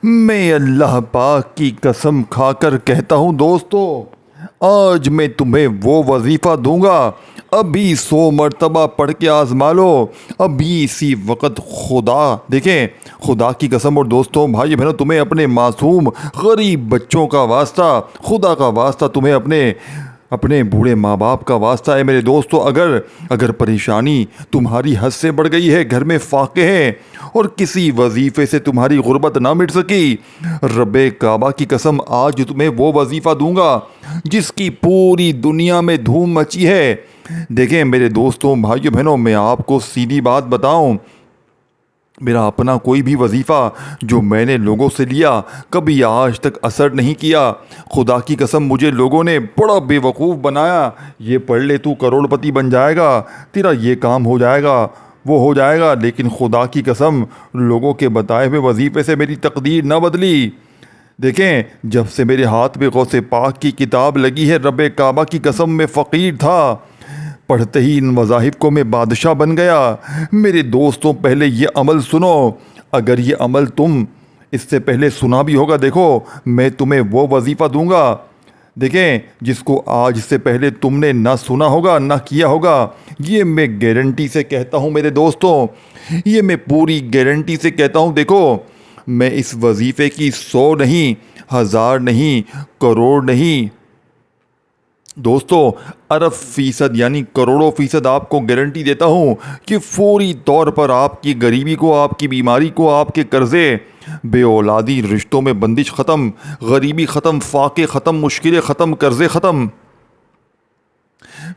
میں اللہ پاک کی قسم کھا کر کہتا ہوں دوستو، آج میں تمہیں وہ وظیفہ دوں گا، ابھی 100 مرتبہ پڑھ کے آزما لو، ابھی اسی وقت دیکھیں خدا کی قسم۔ اور دوستوں بھائی بہنوں، تمہیں اپنے معصوم غریب بچوں کا واسطہ، خدا کا واسطہ، تمہیں اپنے بوڑھے ماں باپ کا واسطہ ہے میرے دوستو، اگر پریشانی تمہاری حد سے بڑھ گئی ہے، گھر میں فاقے ہیں اور کسی وظیفے سے تمہاری غربت نہ مٹ سکی، رب کعبہ کی قسم آج تمہیں وہ وظیفہ دوں گا جس کی پوری دنیا میں دھوم مچی ہے۔ دیکھیں میرے دوستوں بھائیو بہنوں، میں آپ کو سیدھی بات بتاؤں، میرا اپنا کوئی بھی وظیفہ جو میں نے لوگوں سے لیا کبھی آج تک اثر نہیں کیا۔ خدا کی قسم مجھے لوگوں نے بڑا بے وقوف بنایا، یہ پڑھ لے تو کروڑ پتی بن جائے گا، تیرا یہ کام ہو جائے گا، وہ ہو جائے گا، لیکن خدا کی قسم لوگوں کے بتائے ہوئے وظیفے سے میری تقدیر نہ بدلی۔ دیکھیں جب سے میرے ہاتھ میں غوث پاک کی کتاب لگی ہے، رب کعبہ کی قسم میں فقیر تھا، پڑھتے ہی ان مذاہب کو میں بادشاہ بن گیا۔ میرے دوستوں پہلے یہ عمل سنو، اگر یہ عمل تم اس سے پہلے سنا بھی ہوگا، دیکھو میں تمہیں وہ وظیفہ دوں گا، دیکھیں جس کو آج سے پہلے تم نے نہ سنا ہوگا نہ کیا ہوگا، یہ میں گارنٹی سے کہتا ہوں میرے دوستوں، یہ میں پوری گارنٹی سے کہتا ہوں۔ دیکھو میں اس وظیفے کی 100 نہیں، 1000 نہیں، کروڑ نہیں، دوستو ارب فیصد یعنی کروڑوں فیصد آپ کو گارنٹی دیتا ہوں کہ فوری طور پر آپ کی غریبی کو، آپ کی بیماری کو، آپ کے قرضے، بے اولادی، رشتوں میں بندش ختم، غریبی ختم، فاقے ختم، مشکلیں ختم، قرضے ختم،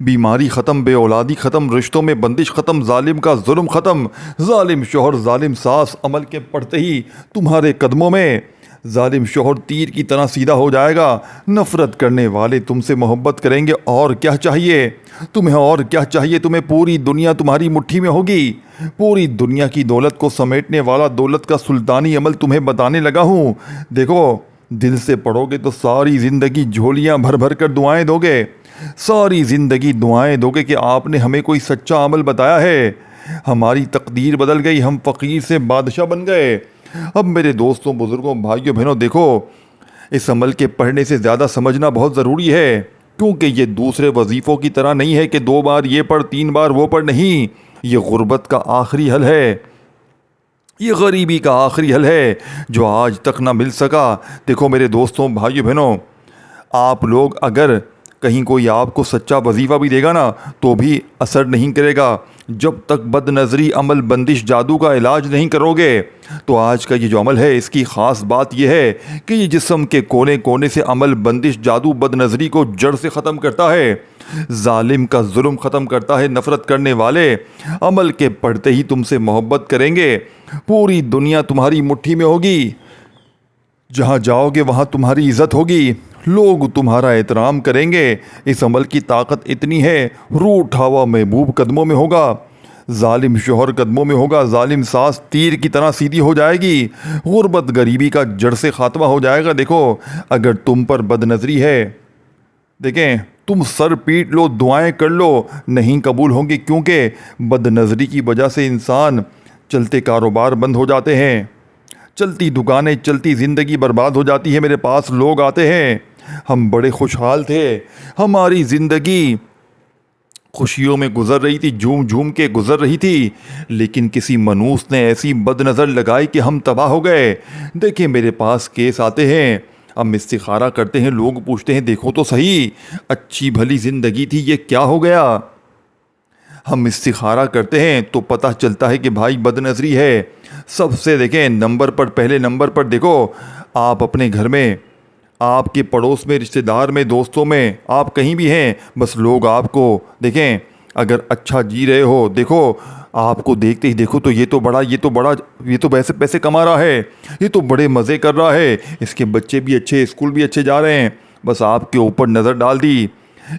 بیماری ختم، بے اولادی ختم، رشتوں میں بندش ختم، ظالم کا ظلم ختم، ظالم شوہر، ظالم ساس عمل کے پڑھتے ہی تمہارے قدموں میں ظالم شوہر تیر کی طرح سیدھا ہو جائے گا، نفرت کرنے والے تم سے محبت کریں گے، اور کیا چاہیے تمہیں، اور کیا چاہیے تمہیں، پوری دنیا تمہاری مٹھی میں ہوگی، پوری دنیا کی دولت کو سمیٹنے والا دولت کا سلطانی عمل تمہیں بتانے لگا ہوں۔ دیکھو دل سے پڑھو گے تو ساری زندگی جھولیاں بھر بھر کر دعائیں دو گے، ساری زندگی دعائیں دو گے کہ آپ نے ہمیں کوئی سچا عمل بتایا ہے، ہماری تقدیر بدل گئی، ہم فقیر سے بادشاہ بن گئے۔ اب میرے دوستوں، بزرگوں، بھائیوں، بہنوں، دیکھو اس عمل کے پڑھنے سے زیادہ سمجھنا بہت ضروری ہے، کیونکہ یہ دوسرے وظیفوں کی طرح نہیں ہے کہ 2 بار یہ پڑھ 3 بار وہ پڑھ، نہیں، یہ غربت کا آخری حل ہے، یہ غریبی کا آخری حل ہے جو آج تک نہ مل سکا۔ دیکھو میرے دوستوں، بھائیوں، بہنوں، آپ لوگ اگر کہیں کوئی آپ کو سچا وظیفہ بھی دے گا نا تو بھی اثر نہیں کرے گا جب تک بد نظری، عمل، بندش، جادو کا علاج نہیں کرو گے۔ تو آج کا یہ جو عمل ہے اس کی خاص بات یہ ہے کہ یہ جسم کے کونے کونے سے عمل، بندش، جادو، بد نظری کو جڑ سے ختم کرتا ہے، ظالم کا ظلم ختم کرتا ہے، نفرت کرنے والے عمل کے پڑھتے ہی تم سے محبت کریں گے، پوری دنیا تمہاری مٹھی میں ہوگی، جہاں جاؤ گے وہاں تمہاری عزت ہوگی، لوگ تمہارا احترام کریں گے۔ اس عمل کی طاقت اتنی ہے، روٹھا ہوا محبوب قدموں میں ہوگا، ظالم شوہر قدموں میں ہوگا، ظالم ساس تیر کی طرح سیدھی ہو جائے گی، غربت غریبی کا جڑ سے خاتمہ ہو جائے گا۔ دیکھو اگر تم پر بد نظری ہے، دیکھیں تم سر پیٹ لو، دعائیں کر لو، نہیں قبول ہوں گی، کیونکہ بد نظری کی وجہ سے انسان چلتے کاروبار بند ہو جاتے ہیں، چلتی دکانیں، چلتی زندگی برباد ہو جاتی ہے۔ میرے پاس لوگ آتے ہیں، ہم بڑے خوشحال تھے، ہماری زندگی خوشیوں میں گزر رہی تھی، جھوم جھوم کے گزر رہی تھی، لیکن کسی منوس نے ایسی بد نظر لگائی کہ ہم تباہ ہو گئے۔ دیکھیں میرے پاس کیس آتے ہیں، ہم استخارہ کرتے ہیں، لوگ پوچھتے ہیں دیکھو تو صحیح، اچھی بھلی زندگی تھی، یہ کیا ہو گیا؟ ہم استخارہ کرتے ہیں تو پتہ چلتا ہے کہ بھائی بد نظری ہے۔ سب سے دیکھیں نمبر پر، پہلے نمبر پر دیکھو آپ اپنے گھر میں، آپ کے پڑوس میں، رشتہ دار میں، دوستوں میں، آپ کہیں بھی ہیں، بس لوگ آپ کو دیکھیں اگر اچھا جی رہے ہو، دیکھو آپ کو دیکھتے ہی دیکھو تو یہ تو ویسے پیسے کما رہا ہے، یہ تو بڑے مزے کر رہا ہے، اس کے بچے بھی اچھے، اسکول بھی اچھے جا رہے ہیں، بس آپ کے اوپر نظر ڈال دی،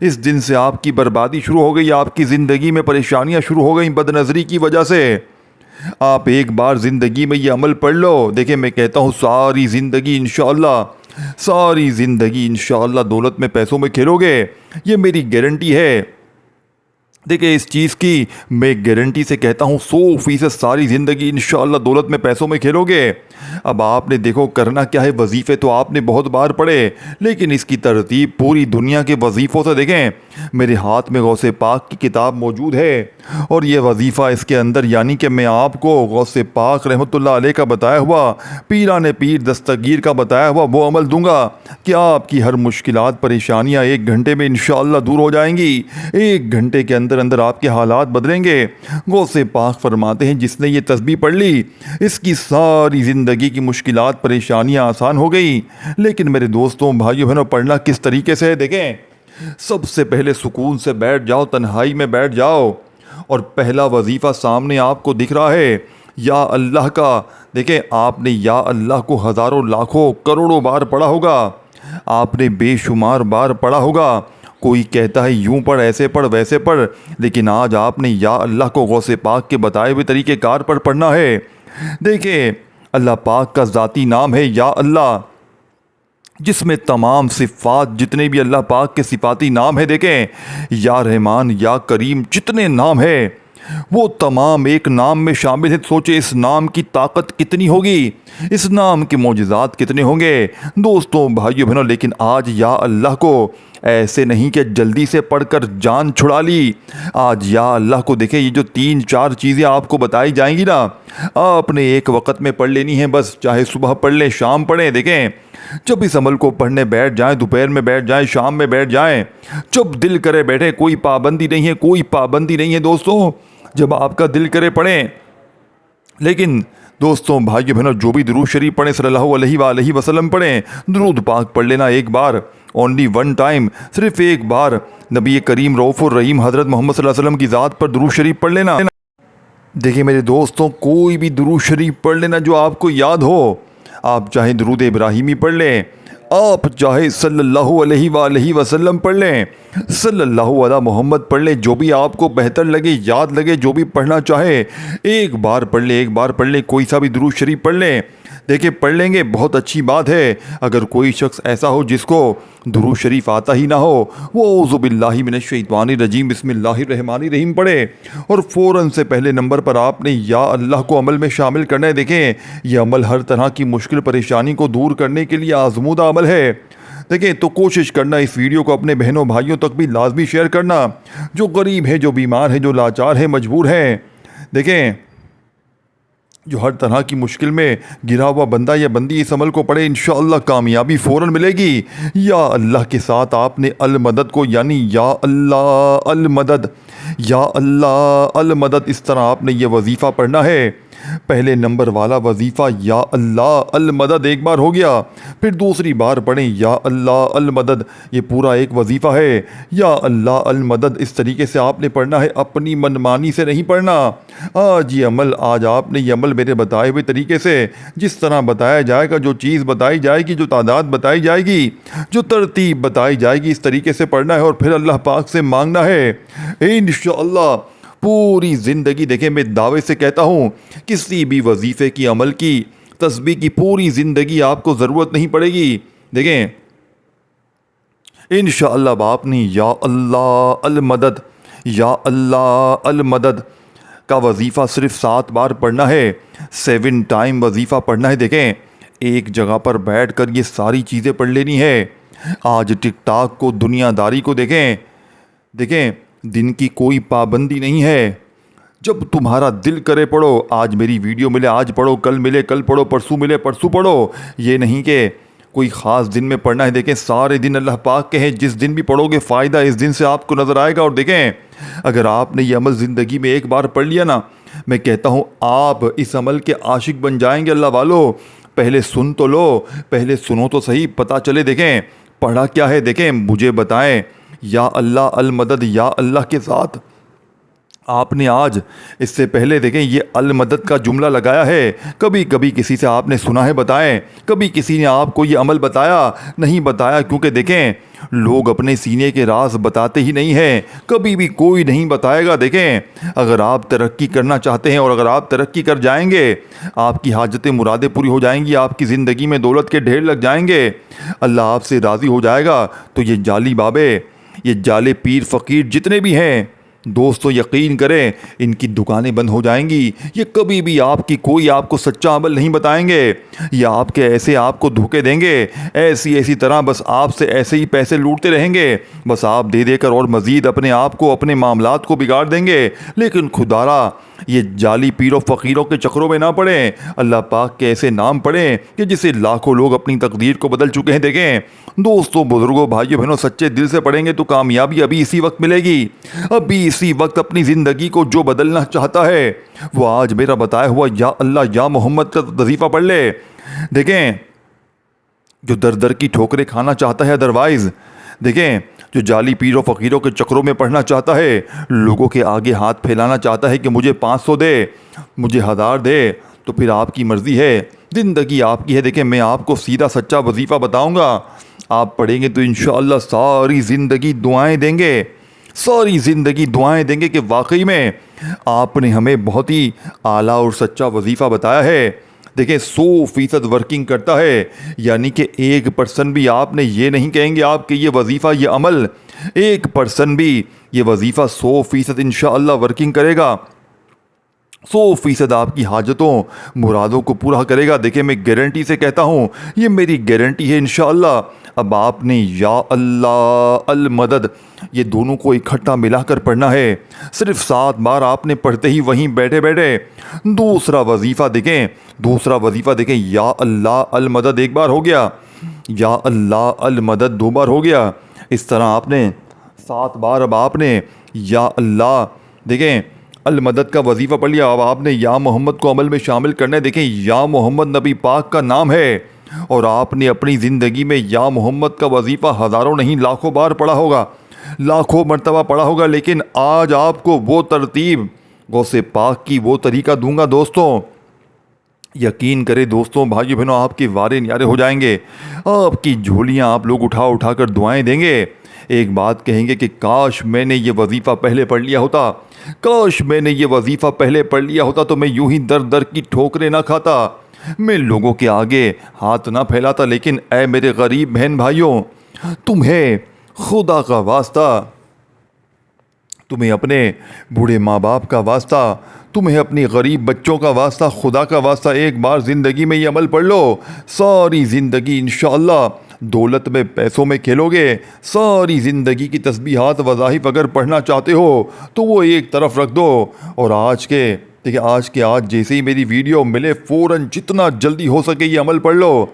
اس دن سے آپ کی بربادی شروع ہو گئی، آپ کی زندگی میں پریشانیاں شروع ہو گئیں بد نظری کی وجہ سے۔ آپ ایک بار زندگی میں یہ عمل پڑھ لو، دیکھیں میں کہتا ہوں ساری زندگی انشاءاللہ دولت میں، پیسوں میں کھیلو گے، یہ میری گارنٹی ہے۔ دیکھیں اس چیز کی میں گارنٹی سے کہتا ہوں 100% ساری زندگی انشاءاللہ دولت میں، پیسوں میں کھیلو گے۔ اب آپ نے دیکھو کرنا کیا ہے، وظیفے تو آپ نے بہت بار پڑھے، لیکن اس کی ترتیب پوری دنیا کے وظیفوں سے دیکھیں۔ میرے ہاتھ میں غوث پاک کی کتاب موجود ہے، اور یہ وظیفہ اس کے اندر یعنی کہ میں آپ کو غوث پاک رحمۃ اللہ علیہ کا بتایا ہوا، پیران پیر دستگیر کا بتایا ہوا وہ عمل دوں گا کہ آپ کی ہر مشکلات پریشانیاں 1 گھنٹے میں انشاءاللہ دور ہو جائیں گی۔ 1 گھنٹے کے اندر اندر آپ کے حالات بدلیں گے۔ غوث پاک فرماتے ہیں جس نے یہ تسبیح پڑھ لی اس کی ساری زندگی کی مشکلات پریشانیاں آسان ہو گئی۔ لیکن میرے دوستوں بھائیوں بہنوں، پڑھنا کس طریقے سے ہے دیکھیں۔ سب سے پہلے سکون سے بیٹھ جاؤ، تنہائی میں بیٹھ جاؤ، اور پہلا وظیفہ سامنے آپ کو دکھ رہا ہے یا اللہ کا۔ دیکھیں آپ نے یا اللہ کو ہزاروں لاکھوں کروڑوں بار پڑھا ہوگا، آپ نے بے شمار بار پڑھا ہوگا۔ کوئی کہتا ہے یوں پڑھ، ایسے پڑھ، ویسے پڑھ، لیکن آج آپ نے یا اللہ کو غوث پاک کے بتائے ہوئے طریقہ کار پر پڑھنا ہے۔ دیکھیں اللہ پاک کا ذاتی نام ہے یا اللہ، جس میں تمام صفات جتنے بھی اللہ پاک کے صفاتی نام ہیں، دیکھیں یا رحمان یا کریم جتنے نام ہیں وہ تمام ایک نام میں شامل ہیں۔ سوچے اس نام کی طاقت کتنی ہوگی، اس نام کے معجزات کتنے ہوں گے دوستوں بھائیوں بہنوں۔ لیکن آج یا اللہ کو ایسے نہیں کہ جلدی سے پڑھ کر جان چھڑا لی۔ آج یا اللہ کو دیکھیں، یہ جو 3-4 چیزیں آپ کو بتائی جائیں گی نا، آپ نے ایک وقت میں پڑھ لینی ہے بس، چاہے صبح پڑھ لیں شام پڑھیں۔ دیکھیں جب اس عمل کو پڑھنے بیٹھ جائیں، دوپہر میں بیٹھ جائیں، شام میں بیٹھ جائیں، جب دل کرے بیٹھے، کوئی پابندی نہیں ہے، کوئی پابندی نہیں ہے دوستوں۔ جب آپ کا دل کرے پڑھیں۔ لیکن دوستوں بھائیو بہنوں، جو بھی درود شریف پڑھیں صلی اللہ علیہ وآلہ وسلم پڑھیں، درود پاک پڑھ لینا ایک بار، اونلی 1 ٹائم، صرف ایک بار نبی کریم رؤوف الرحیم حضرت محمد صلی اللہ علیہ وسلم کی ذات پر درود شریف پڑھ لینا۔ دیکھیں میرے دوستوں، کوئی بھی درود شریف پڑھ لینا جو آپ کو یاد ہو۔ آپ چاہے درود ابراہیمی پڑھ لیں، آپ چاہے صلی اللہ علیہ وآلہ وسلم پڑھ لیں، صلی اللہ علیہ محمد پڑھ لیں، جو بھی آپ کو بہتر لگے، یاد لگے، جو بھی پڑھنا چاہے ایک بار پڑھ لیں، ایک بار پڑھ لیں، کوئی سا بھی درود شریف پڑھ لیں۔ دیکھیں پڑھ لیں گے بہت اچھی بات ہے۔ اگر کوئی شخص ایسا ہو جس کو درود شریف آتا ہی نہ ہو، وہ اعوذ باللہ من الشیطان الرجیم بسم اللہ الرحمن الرحیم پڑھے، اور فوراً سے پہلے نمبر پر آپ نے یا اللہ کو عمل میں شامل کرنا ہے۔ دیکھیں یہ عمل ہر طرح کی مشکل پریشانی کو دور کرنے کے لیے آزمودہ عمل ہے۔ دیکھیں تو کوشش کرنا اس ویڈیو کو اپنے بہنوں بھائیوں تک بھی لازمی شیئر کرنا، جو غریب ہیں، جو بیمار ہیں، جو لاچار ہیں، مجبور ہیں۔ دیکھیں جو ہر طرح کی مشکل میں گرا ہوا بندہ یا بندی اس عمل کو پڑھے، انشاءاللہ کامیابی فوراً ملے گی۔ یا اللہ کے ساتھ آپ نے المدد کو یعنی یا اللہ المدد، یا اللہ المدد، اس طرح آپ نے یہ وظیفہ پڑھنا ہے۔ پہلے نمبر والا وظیفہ یا اللہ المدد ایک بار ہو گیا، پھر دوسری بار پڑھیں یا اللہ المدد، یہ پورا ایک وظیفہ ہے۔ یا اللہ المدد اس طریقے سے آپ نے پڑھنا ہے، اپنی منمانی سے نہیں پڑھنا۔ آج آپ نے یہ عمل میرے بتائے ہوئے طریقے سے جس طرح بتایا جائے گا، جو چیز بتائی جائے گی، جو تعداد بتائی جائے گی، جو ترتیب بتائی جائے گی، اس طریقے سے پڑھنا ہے، اور پھر اللہ پاک سے مانگنا ہے انشاءاللہ پوری زندگی۔ دیکھیں میں دعوے سے کہتا ہوں کسی بھی وظیفے کی، عمل کی، تسبیح کی پوری زندگی آپ کو ضرورت نہیں پڑے گی۔ دیکھیں انشاءاللہ اب آپ نے یا اللہ المدد، یا اللہ المدد کا وظیفہ صرف 7 بار پڑھنا ہے، 7 ٹائم وظیفہ پڑھنا ہے۔ دیکھیں ایک جگہ پر بیٹھ کر یہ ساری چیزیں پڑھ لینی ہے۔ آج ٹک ٹاک کو، دنیا داری کو دیکھیں دن کی کوئی پابندی نہیں ہے، جب تمہارا دل کرے پڑھو۔ آج میری ویڈیو ملے آج پڑھو، کل ملے کل پڑھو، پرسوں ملے پرسوں پڑھو، یہ نہیں کہ کوئی خاص دن میں پڑھنا ہے۔ دیکھیں سارے دن اللہ پاک کے ہیں، جس دن بھی پڑھو گے فائدہ اس دن سے آپ کو نظر آئے گا۔ اور دیکھیں اگر آپ نے یہ عمل زندگی میں ایک بار پڑھ لیا نا، میں کہتا ہوں آپ اس عمل کے عاشق بن جائیں گے۔ اللہ والو پہلے سن تو لو، پہلے سنو تو صحیح، پتہ چلے دیکھیں پڑھا کیا ہے، دیکھیں مجھے بتائیں۔ یا اللہ المدد، یا اللہ کے ساتھ آپ نے آج اس سے پہلے دیکھیں یہ المدد کا جملہ لگایا ہے، کبھی کبھی کسی سے آپ نے سنا ہے، بتائیں کبھی کسی نے آپ کو یہ عمل بتایا؟ نہیں بتایا، کیونکہ دیکھیں لوگ اپنے سینے کے راز بتاتے ہی نہیں ہیں، کبھی بھی کوئی نہیں بتائے گا۔ دیکھیں اگر آپ ترقی کرنا چاہتے ہیں، اور اگر آپ ترقی کر جائیں گے، آپ کی حاجتیں مرادیں پوری ہو جائیں گی، آپ کی زندگی میں دولت کے ڈھیر لگ جائیں گے، اللہ آپ سے راضی ہو جائے گا، تو یہ جعلی بابے، یہ جعلی پیر فقیر جتنے بھی ہیں، دوستو یقین کریں ان کی دکانیں بند ہو جائیں گی. یہ کبھی بھی کوئی آپ کو سچا عمل نہیں بتائیں گے. یہ آپ کے ایسے آپ کو دھوکے دیں گے ایسی طرح، بس آپ سے ایسے ہی پیسے لوٹتے رہیں گے. بس آپ دے کر اور مزید اپنے آپ کو، اپنے معاملات کو بگاڑ دیں گے. لیکن خدارا یہ جعلی پیروں فقیروں کے چکروں میں نہ پڑیں. اللہ پاک کے ایسے نام پڑھیں کہ جسے لاکھوں لوگ اپنی تقدیر کو بدل چکے ہیں. دیکھیں دوستوں، بزرگوں، بھائیوں بہنوں، سچے دل سے پڑھیں گے تو کامیابی ابھی اسی وقت ملے گی. ابھی اسی وقت اپنی زندگی کو جو بدلنا چاہتا ہے وہ آج میرا بتایا ہوا یا اللہ یا محمد کا وظیفہ پڑھ لے. دیکھیں جو در در کی ٹھوکریں کھانا چاہتا ہے ادروائز، دیکھیں جو جعلی پیروں فقیروں کے چکروں میں پڑھنا چاہتا ہے، لوگوں کے آگے ہاتھ پھیلانا چاہتا ہے کہ مجھے 500 دے، مجھے 1000 دے، تو پھر آپ کی مرضی ہے، زندگی آپ کی ہے. دیکھیں میں آپ کو سیدھا سچا وظیفہ بتاؤں گا، آپ پڑھیں گے تو انشاءاللہ ساری زندگی دعائیں دیں گے، ساری زندگی دعائیں دیں گے کہ واقعی میں آپ نے ہمیں بہت ہی اعلیٰ اور سچا وظیفہ بتایا ہے. دیکھیں 100% ورکنگ کرتا ہے، یعنی کہ 1% بھی آپ نے یہ نہیں کہیں گے آپ کہ یہ وظیفہ، یہ عمل 1% بھی، یہ وظیفہ 100% انشاءاللہ ورکنگ کرے گا، 100% آپ کی حاجتوں مرادوں کو پورا کرے گا. دیکھیں میں گارنٹی سے کہتا ہوں، یہ میری گارنٹی ہے انشاءاللہ. اب آپ نے یا اللہ المدد یہ دونوں کو اکٹھا ملا کر پڑھنا ہے. صرف 7 بار آپ نے پڑھتے ہی وہیں بیٹھے بیٹھے دوسرا وظیفہ دیکھیں یا اللہ المدد 1 بار ہو گیا، یا اللہ المدد 2 بار ہو گیا. اس طرح آپ نے 7 بار اب آپ نے یا اللہ دیکھیں المدد کا وظیفہ پڑھ لیا. اب آپ نے یا محمد کو عمل میں شامل کرنا ہے. دیکھیں یا محمد نبی پاک کا نام ہے، اور آپ نے اپنی زندگی میں یا محمد کا وظیفہ ہزاروں نہیں لاکھوں بار پڑھا ہوگا، لاکھوں مرتبہ پڑھا ہوگا. لیکن آج آپ کو وہ ترتیب غوث پاک کی وہ طریقہ دوں گا. دوستوں یقین کرے دوستوں، بھائیو بہنوں، آپ کے وارے نیارے ہو جائیں گے. آپ کی جھولیاں آپ لوگ اٹھا کر دعائیں دیں گے. ایک بات کہیں گے کہ کاش میں نے یہ وظیفہ پہلے پڑھ لیا ہوتا، کاش میں نے یہ وظیفہ پہلے پڑھ لیا ہوتا تو میں یوں ہی در در کی ٹھوکریں نہ کھاتا، میں لوگوں کے آگے ہاتھ نہ پھیلاتا. لیکن اے میرے غریب بہن بھائیوں، تمہیں خدا کا واسطہ، تمہیں اپنے بوڑھے ماں باپ کا واسطہ، تمہیں اپنی غریب بچوں کا واسطہ، خدا کا واسطہ، ایک بار زندگی میں یہ عمل پڑھ لو. ساری زندگی انشاءاللہ دولت میں، پیسوں میں کھیلو گے. ساری زندگی کی تسبیحات وظائف اگر پڑھنا چاہتے ہو تو وہ ایک طرف رکھ دو، اور آج جیسے ہی میری ویڈیو ملے فوراً جتنا جلدی ہو سکے یہ عمل پڑھ لو.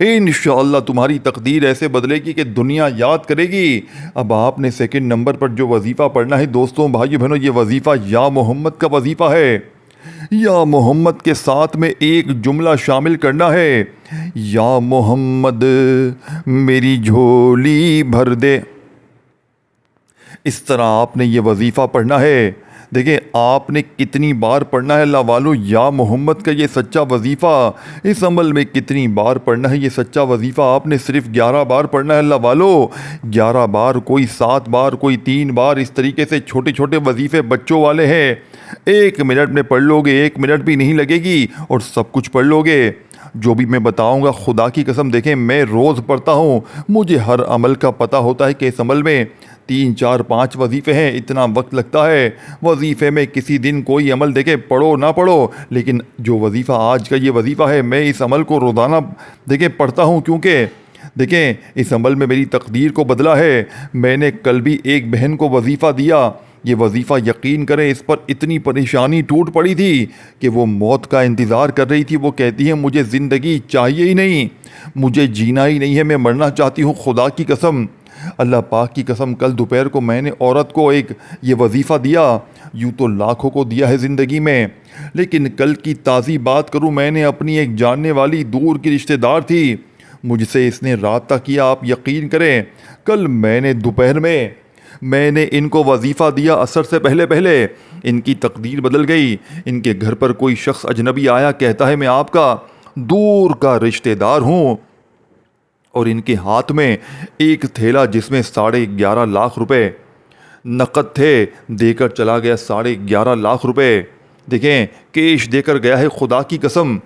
انشاءاللہ تمہاری تقدیر ایسے بدلے گی کہ دنیا یاد کرے گی. اب آپ نے 2 نمبر پر جو وظیفہ پڑھنا ہے دوستوں، بھائیو بہنوں، یہ وظیفہ یا محمد کا وظیفہ ہے. یا محمد کے ساتھ میں ایک جملہ شامل کرنا ہے، یا محمد میری جھولی بھر دے. اس طرح آپ نے یہ وظیفہ پڑھنا ہے. دیکھیں آپ نے کتنی بار پڑھنا ہے اللہ والو یا محمد کا یہ سچا وظیفہ، اس عمل میں کتنی بار پڑھنا ہے یہ سچا وظیفہ. آپ نے صرف 11 بار پڑھنا ہے اللہ والو، 11 بار، کوئی 7 بار، کوئی 3 بار. اس طریقے سے چھوٹے چھوٹے وظیفے بچوں والے ہیں، 1 منٹ میں پڑھ لو گے، 1 منٹ بھی نہیں لگے گی اور سب کچھ پڑھ لو گے. جو بھی میں بتاؤں گا خدا کی قسم، دیکھیں میں روز پڑھتا ہوں، مجھے ہر عمل کا پتہ ہوتا ہے کہ اس عمل میں 3 4 5 وظیفے ہیں، اتنا وقت لگتا ہے وظیفے میں. کسی دن کوئی عمل دیکھیں پڑھو نہ پڑھو، لیکن جو وظیفہ آج کا یہ وظیفہ ہے میں اس عمل کو روزانہ دیکھیں پڑھتا ہوں، کیونکہ دیکھیں اس عمل میں میری تقدیر کو بدلا ہے. میں نے کل بھی ایک بہن کو وظیفہ دیا، یہ وظیفہ یقین کریں اس پر اتنی پریشانی ٹوٹ پڑی تھی کہ وہ موت کا انتظار کر رہی تھی. وہ کہتی ہے مجھے زندگی چاہیے ہی نہیں، مجھے جینا ہی نہیں ہے، میں مرنا چاہتی ہوں. خدا کی قسم، اللہ پاک کی قسم، کل دوپہر کو میں نے عورت کو ایک یہ وظیفہ دیا. یوں تو لاکھوں کو دیا ہے زندگی میں، لیکن کل کی تازی بات کروں، میں نے اپنی ایک جاننے والی دور کی رشتہ دار تھی، مجھ سے اس نے رابطہ کیا. آپ یقین کریں کل میں نے دوپہر میں نے ان کو وظیفہ دیا عصر سے پہلے ان کی تقدیر بدل گئی. ان کے گھر پر کوئی شخص اجنبی آیا، کہتا ہے میں آپ کا دور کا رشتہ دار ہوں، اور ان کے ہاتھ میں ایک تھیلا جس میں 11.5 لاکھ روپے نقد تھے دے کر چلا گیا. 11.5 لاکھ روپے دیکھیں کیش دے کر گیا ہے. خدا کی قسم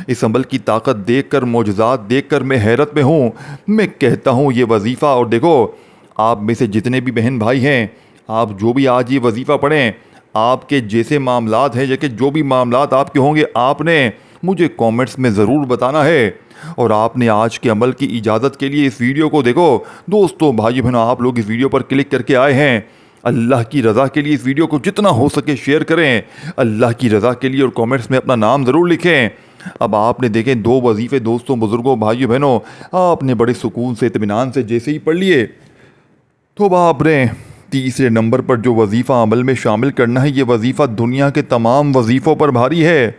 اس عمل کی طاقت دیکھ کر، معجزات دیکھ کر میں حیرت میں ہوں. میں کہتا ہوں یہ وظیفہ، اور دیکھو آپ میں سے جتنے بھی بہن بھائی ہیں آپ جو بھی آج یہ وظیفہ پڑھیں، آپ کے جیسے معاملات ہیں یا کہ جو بھی معاملات آپ کے ہوں گے، آپ نے مجھے کامنٹس میں ضرور بتانا ہے۔ اور آپ نے آج کے عمل کی اجازت کے لیے اس ویڈیو کو دیکھو دوستوں، بھائی بہنوں، آپ لوگ اس ویڈیو پر کلک کر کے آئے ہیں۔ اللہ کی رضا کے لیے اس ویڈیو کو جتنا ہو سکے شیئر کریں، اللہ کی رضا کے لیے، اور کامنٹس میں اپنا نام ضرور لکھیں۔ اب آپ نے دیکھیں 2 وظیفے دوستوں، بزرگوں، بھائیوں، بہنوں، آپ نے بڑے سکون سے، اطمینان سے جیسے ہی پڑھ لیے، تو اب آپ نے تیسرے نمبر پر جو وظیفہ عمل میں شامل کرنا ہے، یہ وظیفہ دنیا کے تمام وظیفوں پر بھاری ہے۔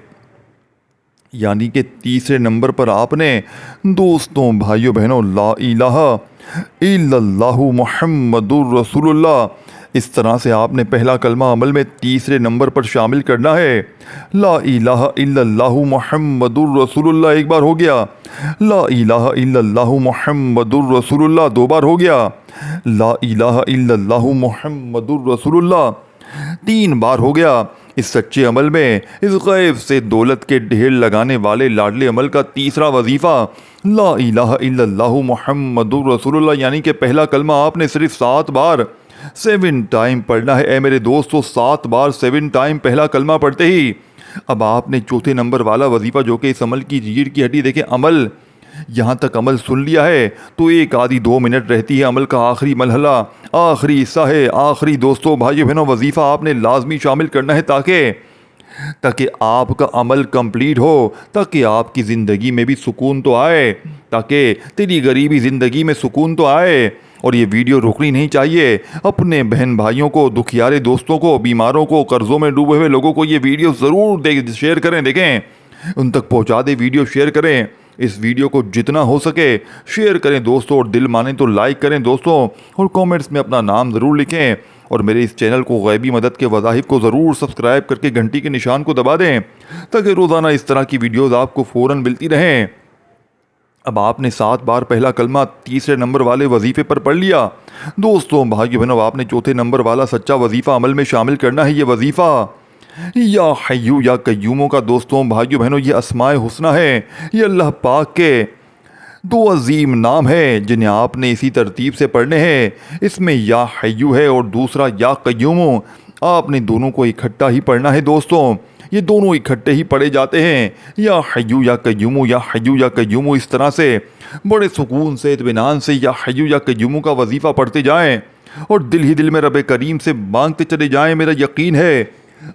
یعنی کہ تیسرے نمبر پر آپ نے دوستوں، بھائیوں، بہنوں، لا الہ الا اللہ محمد الرسول اللہ، اس طرح سے آپ نے پہلا کلمہ عمل میں تیسرے نمبر پر شامل کرنا ہے۔ لا الہ الا اللہ محمد الرسول اللہ ایک بار ہو گیا، لا الہ الا اللہ محمد الرسول اللہ 2 بار ہو گیا، لا الہ الا اللہ محمد الرسول اللہ 3 بار ہو گیا۔ اس سچے عمل میں، اس غیب سے دولت کے ڈھیر لگانے والے لاڈلے عمل کا تیسرا وظیفہ لا الہ الا اللہ محمد الرسول اللہ، یعنی کہ پہلا کلمہ آپ نے صرف 7 بار 7 ٹائم پڑھنا ہے۔ اے میرے دوستو، 7 بار 7 ٹائم پہلا کلمہ پڑھتے ہی اب آپ نے چوتھے نمبر والا وظیفہ، جو کہ اس عمل کی ریڑھ کی ہڈی، دیکھیں عمل، یہاں تک عمل سن لیا ہے تو 1 آدھی 2 منٹ رہتی ہے عمل کا آخری مرحلہ، آخری حصہ ہے، آخری دوستوں، بھائیوں، بہنوں، وظیفہ آپ نے لازمی شامل کرنا ہے تاکہ آپ کا عمل کمپلیٹ ہو، تاکہ آپ کی زندگی میں بھی سکون تو آئے، تاکہ تیری غریبی زندگی میں سکون تو آئے۔ اور یہ ویڈیو رکنی نہیں چاہیے۔ اپنے بہن بھائیوں کو، دکھیارے دوستوں کو، بیماروں کو، قرضوں میں ڈوبے ہوئے لوگوں کو یہ ویڈیو ضرور شیئر کریں، دیکھیں ان تک پہنچا دیں، ویڈیو شیئر کریں۔ اس ویڈیو کو جتنا ہو سکے شیئر کریں دوستوں، اور دل مانے تو لائک کریں دوستوں، اور کامنٹس میں اپنا نام ضرور لکھیں، اور میرے اس چینل کو غیبی مدد کے وظائف کو ضرور سبسکرائب کر کے گھنٹی کے نشان کو دبا دیں، تاکہ روزانہ اس طرح کی ویڈیوز آپ کو فوراً ملتی رہیں۔ اب آپ نے 7 بار پہلا کلمہ تیسرے نمبر والے وظیفے پر پڑھ لیا دوستوں، بھائیو، بہنوں، آپ نے چوتھے نمبر والا سچا وظیفہ عمل میں شامل کرنا ہے۔ یہ وظیفہ یا حیو یا قیوموں کا دوستوں، بھائیو، بہنوں، یہ اسماء حسنہ ہے، یہ اللہ پاک کے 2 عظیم نام ہیں جنہیں آپ نے اسی ترتیب سے پڑھنے ہیں۔ اس میں یا حیو ہے اور دوسرا یا قیوم، آپ نے دونوں کو اکٹھا ہی پڑھنا ہے دوستوں، یہ دونوں اکٹھے ہی پڑھے جاتے ہیں، یا حیو یا قیوم، یا حیو یا قیوم، اس طرح سے بڑے سکون سے، اطمینان سے یا حیو یا قیوم کا وظیفہ پڑھتے جائیں، اور دل ہی دل میں رب کریم سے مانگتے چلے جائیں۔ میرا یقین ہے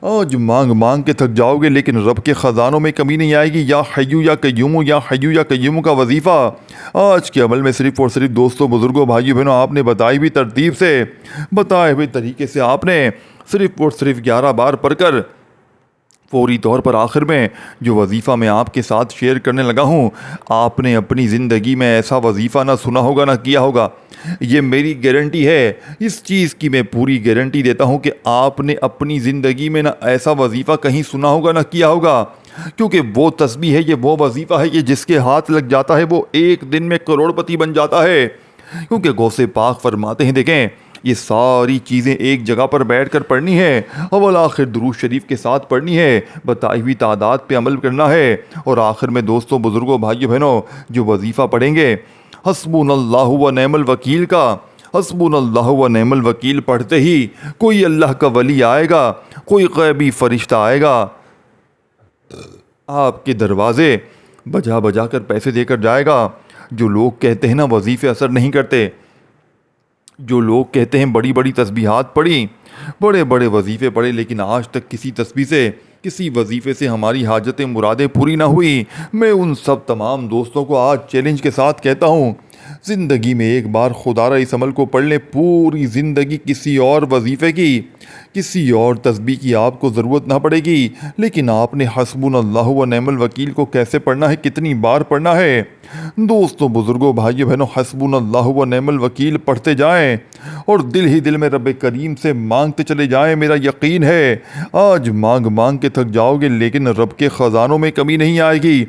آج مانگ مانگ کے تھک جاؤ گے، لیکن رب کے خزانوں میں کمی نہیں آئے گی۔ یا حیو یا قیوم، یا حیو یا قیوم کا وظیفہ آج کے عمل میں صرف اور صرف دوستوں، بزرگوں، بھائیوں، بہنوں، آپ نے بتائی ہوئی ترتیب سے، بتائے ہوئے طریقے سے آپ نے صرف اور صرف 11 بار پڑھ کر فوری طور پر آخر میں جو وظیفہ میں آپ کے ساتھ شیئر کرنے لگا ہوں، آپ نے اپنی زندگی میں ایسا وظیفہ نہ سنا ہوگا نہ کیا ہوگا۔ یہ میری گارنٹی ہے، اس چیز کی میں پوری گارنٹی دیتا ہوں کہ آپ نے اپنی زندگی میں نہ ایسا وظیفہ کہیں سنا ہوگا نہ کیا ہوگا، کیونکہ وہ تسبیح ہے، یہ وہ وظیفہ ہے، یہ جس کے ہاتھ لگ جاتا ہے وہ ایک دن میں کروڑپتی بن جاتا ہے۔ کیونکہ غوث پاک فرماتے ہیں، دیکھیں یہ ساری چیزیں ایک جگہ پر بیٹھ کر پڑھنی ہے، اول آخر درود شریف کے ساتھ پڑھنی ہے، بتائی ہوئی تعداد پہ عمل کرنا ہے، اور آخر میں دوستوں، بزرگوں، بھائیوں، بہنوں، جو وظیفہ پڑھیں گے حسبنا اللہ و نعم الوکیل کا، حسبنا اللہ و نعم الوکیل پڑھتے ہی کوئی اللہ کا ولی آئے گا، کوئی غیبی فرشتہ آئے گا، آپ کے دروازے بجا بجا کر پیسے دے کر جائے گا۔ جو لوگ کہتے ہیں نا وظیفے اثر نہیں کرتے، جو لوگ کہتے ہیں بڑی بڑی تسبیحات پڑھی، بڑے بڑے وظیفے پڑھے، لیکن آج تک کسی تسبیح سے، کسی وظیفے سے ہماری حاجتیں مرادیں پوری نہ ہوئی، میں ان سب تمام دوستوں کو آج چیلنج کے ساتھ کہتا ہوں، زندگی میں ایک بار خدا را اس عمل کو پڑھ لیں، پوری زندگی کسی اور وظیفے کی، کسی اور تسبیح کی آپ کو ضرورت نہ پڑے گی۔ لیکن آپ نے حسبنا اللہ و نعم الوکیل کو کیسے پڑھنا ہے، کتنی بار پڑھنا ہے دوستوں، بزرگوں، بھائیوں، بہنوں، حسبنا اللہ و نعم الوکیل پڑھتے جائیں، اور دل ہی دل میں رب کریم سے مانگتے چلے جائیں۔ میرا یقین ہے آج مانگ مانگ کے تھک جاؤ گے، لیکن رب کے خزانوں میں کمی نہیں آئے گی۔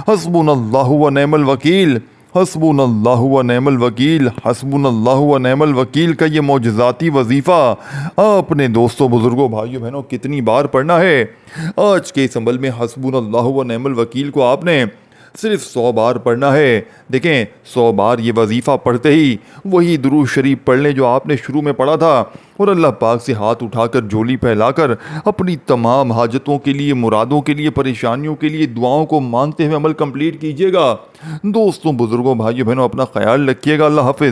حسبنا اللہ و نعم الوکیل، حسبنا اللہ و نعم الوکیل، حسبنا اللہ و نعم الوکیل کا یہ معجزاتی وظیفہ آپ نے دوستوں، بزرگوں، بھائیوں، بہنوں کتنی بار پڑھنا ہے۔ آج کے اس عمل میں حسبنا اللہ و نعم الوکیل کو آپ نے صرف 100 بار پڑھنا ہے. دیکھیں 100 بار یہ وظیفہ پڑھتے ہی وہی درود شریف پڑھ لیں جو آپ نے شروع میں پڑھا تھا, اور اللہ پاک سے ہاتھ اٹھا کر جھولی پھیلا کر اپنی تمام حاجتوں کے لیے, مرادوں کے لیے, پریشانیوں کے لیے دعاؤں کو مانگتے ہوئے عمل کمپلیٹ کیجیے گا. دوستوں, بزرگوں, بھائیوں, بہنوں, اپنا خیال رکھیے گا. اللہ حافظ.